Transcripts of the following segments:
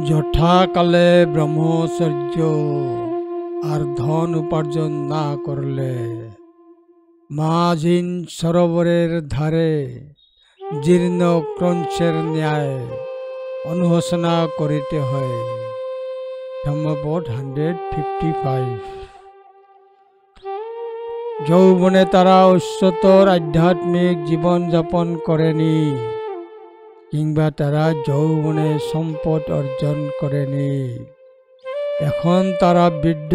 যথাকালে ব্রহ্মচর্য আর ধন উপার্জন না করলে মাঝিন সরোবরের ধারে জীর্ণ ক্রঞ্চের ন্যায় অনুশোচনা করিতে হয়। ধম্মপদ 155। যৌবনে তারা উচ্চতর আধ্যাত্মিক জীবন যাপন করেনি, কিংবা তারা যৌবনে সম্পদ অর্জন করেনি। এখন তারা বৃদ্ধ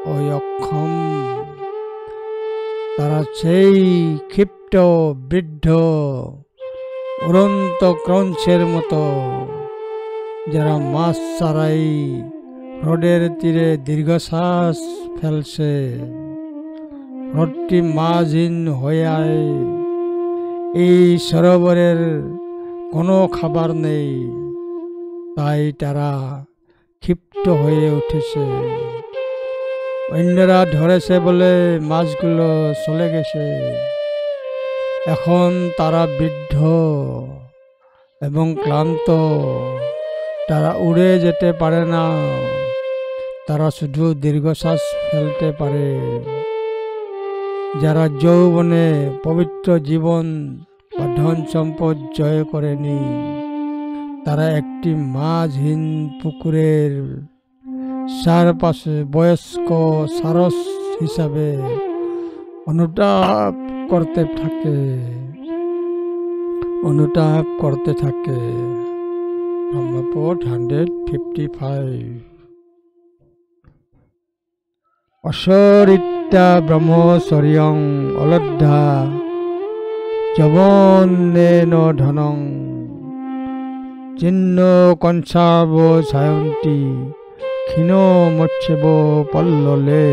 ও অক্ষম। তারা সেই ক্ষিপ্ত বৃদ্ধ উড়ন্ত ক্রঞ্চের মতো, যারা মাছ ছাড়াই হ্রদের তীরে দীর্ঘশ্বাস ফেলছে। হ্রদটি মাঝহীন হয়ে এই সরোবরের কোনো খাবার নেই, তাই তারা ক্ষিপ্ত হয়ে উঠেছে। অন্যরা ধরেছে বলে মাছগুলো চলে গেছে। এখন তারা বৃদ্ধ এবং ক্লান্ত। তারা উড়ে যেতে পারে না, তারা শুধু দীর্ঘশ্বাস ফেলতে পারে। যারা যৌবনে পবিত্র জীবন বা ধন সম্পদ জয় করেনি, তারা একটি মাঝহীন পুকুরের চারপাশে বয়স্ক সারস হিসাবে অনুতাপ করতে থাকে। ধম্মপদ 155। অসরিত্যা ব্রহ্মচর্যং অলব্ধা যবনেন ধনং চিন্ন কংসাব সায়ন্তি ক্ষীণ মৎস্যব পল্ললে।